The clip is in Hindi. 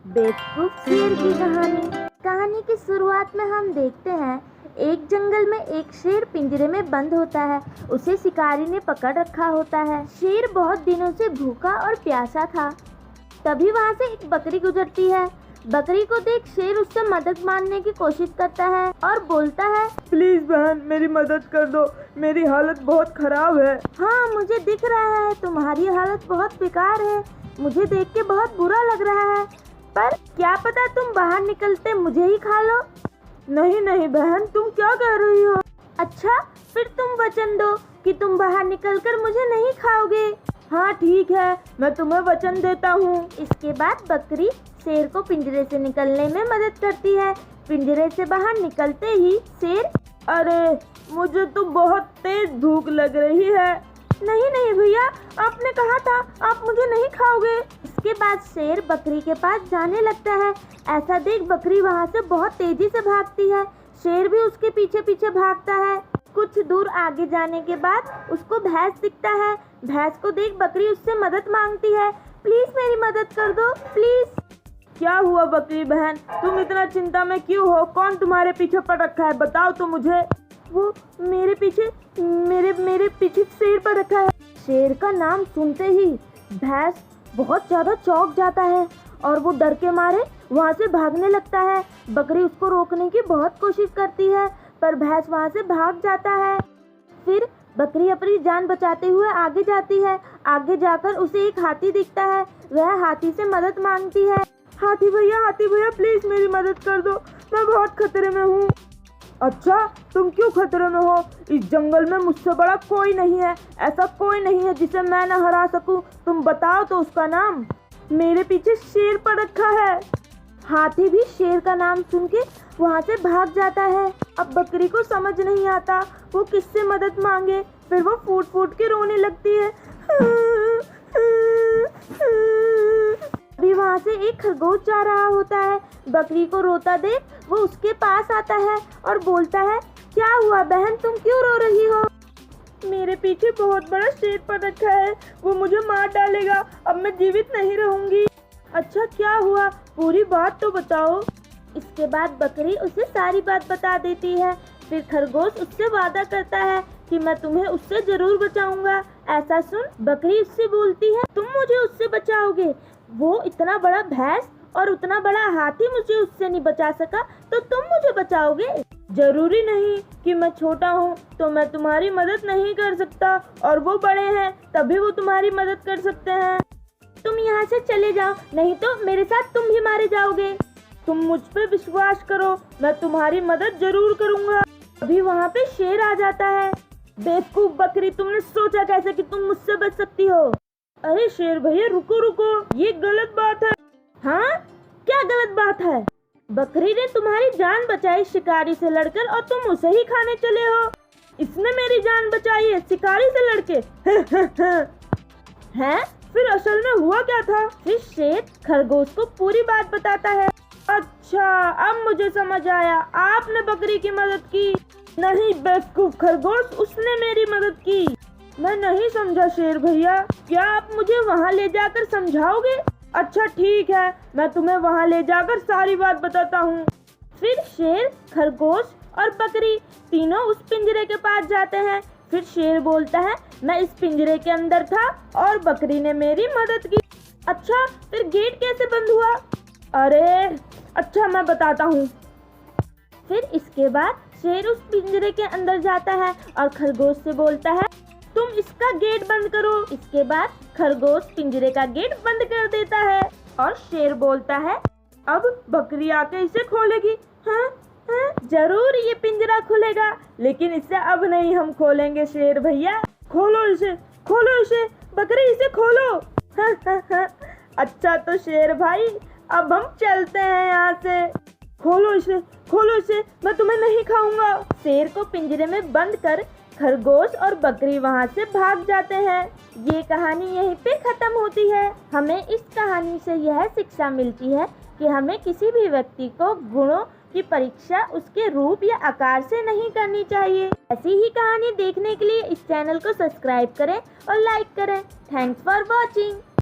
बेवकूफ शेर की कहानी की शुरुआत में हम देखते हैं एक जंगल में एक शेर पिंजरे में बंद होता है। उसे शिकारी ने पकड़ रखा होता है। शेर बहुत दिनों से भूखा और प्यासा था। तभी वहाँ से एक बकरी गुजरती है। बकरी को देख शेर उससे मदद मांगने की कोशिश करता है और बोलता है, प्लीज बहन मेरी मदद कर दो, मेरी हालत बहुत खराब है। हाँ मुझे दिख रहा है तुम्हारी हालत बहुत बेकार है। मुझे देख के बहुत बुरा लग रहा है, पर क्या पता तुम बाहर निकलते मुझे ही खा लो। नहीं नहीं बहन, तुम क्या कह रही हो? अच्छा फिर तुम वचन दो कि तुम बाहर निकलकर मुझे नहीं खाओगे। हाँ ठीक है, मैं तुम्हें वचन देता हूँ। इसके बाद बकरी शेर को पिंजरे से निकलने में मदद करती है। पिंजरे से बाहर निकलते ही शेर, अरे मुझे तो बहुत तेज भूख लग रही है। नहीं नहीं भैया, आपने कहा था आप मुझे नहीं खाओगे। इसके बाद शेर बकरी के पास जाने लगता है। ऐसा देख बकरी वहाँ से बहुत तेजी से भागती है। शेर भी उसके पीछे पीछे भागता है। कुछ दूर आगे जाने के बाद उसको भैंस दिखता है। भैंस को देख बकरी उससे मदद मांगती है, प्लीज मेरी मदद कर दो प्लीज। क्या हुआ बकरी बहन, तुम इतना चिंता में क्यों हो? कौन तुम्हारे पीछे पड़ रखा है, बताओ तो मुझे। वो मेरे पीछे शेर पर रखा है। शेर का नाम सुनते ही भैंस बहुत ज्यादा चौंक जाता है और वो डर के मारे वहाँ से भागने लगता है। बकरी उसको रोकने की बहुत कोशिश करती है, पर भैंस वहाँ से भाग जाता है। फिर बकरी अपनी जान बचाते हुए आगे जाती है। आगे जाकर उसे एक हाथी दिखता है। वह हाथी से मदद मांगती है, हाथी भैया प्लीज मेरी मदद कर दो, मैं बहुत खतरे में हूँ। अच्छा तुम क्यों खतरे में हो? इस जंगल में मुझसे बड़ा कोई नहीं है, ऐसा कोई नहीं है जिसे मैं न हरा सकूं। तुम बताओ तो उसका नाम। मेरे पीछे शेर पड़ रखा है। हाथी भी शेर का नाम सुन के वहाँ से भाग जाता है। अब बकरी को समझ नहीं आता वो किससे मदद मांगे। फिर वो फूट फूट के रोने लगती है। अभी वहाँ से एक खरगोश जा रहा होता है। बकरी को रोता देख वो उसके पास आता है और बोलता है, क्या हुआ बहन, तुम क्यों रो रही हो? मेरे पीछे बहुत बड़ा शेर पड़ रखा है, वो मुझे मार डालेगा, अब मैं जीवित नहीं रहूंगी। अच्छा क्या हुआ, पूरी बात तो बताओ। इसके बाद बकरी उसे सारी बात बता देती है। फिर खरगोश उससे वादा करता है कि मैं तुम्हें उससे जरूर बचाऊंगा। ऐसा सुन बकरी उससे बोलती है, तुम मुझे उससे बचाओगे? वो इतना बड़ा भैंस और उतना बड़ा हाथी मुझे उससे नहीं बचा सका, तो तुम मुझे बचाओगे? जरूरी नहीं कि मैं छोटा हूँ तो मैं तुम्हारी मदद नहीं कर सकता, और वो बड़े हैं तभी वो तुम्हारी मदद कर सकते हैं। तुम यहाँ से चले जाओ, नहीं तो मेरे साथ तुम भी मारे जाओगे। तुम मुझ पे विश्वास करो, मैं तुम्हारी मदद जरूर करूँगा। अभी वहाँ पे शेर आ जाता है। बेवकूफ बकरी, तुमने सोचा कैसे कि तुम मुझसे बच सकती हो? अरे शेर भैया रुको, ये गलत बात है। हाँ क्या गलत बात है? बकरी ने तुम्हारी जान बचाई शिकारी से लड़कर और तुम उसे ही खाने चले हो। इसने मेरी जान बचाई है शिकारी से लड़के? हैं? फिर असल में हुआ क्या था? फिर शेर खरगोश को पूरी बात बताता है। अच्छा अब मुझे समझ आया, आपने बकरी की मदद की। नहीं बेवकूफ खरगोश, उसने मेरी मदद की। मैं नहीं समझा शेर भैया, क्या आप मुझे वहाँ ले जाकर समझाओगे? अच्छा ठीक है, मैं तुम्हें वहाँ ले जाकर सारी बात बताता हूँ। फिर शेर, खरगोश और बकरी तीनों उस पिंजरे के पास जाते हैं। फिर शेर बोलता है, मैं इस पिंजरे के अंदर था और बकरी ने मेरी मदद की। अच्छा फिर गेट कैसे बंद हुआ? अरे अच्छा मैं बताता हूँ। फिर इसके बाद शेर उस पिंजरे के अंदर जाता है और खरगोश से बोलता है, तुम इसका गेट बंद करो। इसके बाद खरगोश पिंजरे का गेट बंद कर देता है और शेर बोलता है, अब बकरी आके इसे खोलेगी। हाँ जरूर ये पिंजरा खुलेगा, लेकिन इसे अब नहीं हम खोलेंगे शेर भैया। खोलो इसे बकरी, इसे खोलो। अच्छा तो शेर भाई अब हम चलते हैं यहाँ से। खोलो इसे, मैं तुम्हें नहीं खाऊंगा। शेर को पिंजरे में बंद कर खरगोश और बकरी वहाँ से भाग जाते हैं। ये कहानी यहीं पे खत्म होती है। हमें इस कहानी से यह शिक्षा मिलती है कि हमें किसी भी व्यक्ति को गुणों की परीक्षा उसके रूप या आकार से नहीं करनी चाहिए। ऐसी ही कहानी देखने के लिए इस चैनल को सब्सक्राइब करें और लाइक करें। Thanks for watching.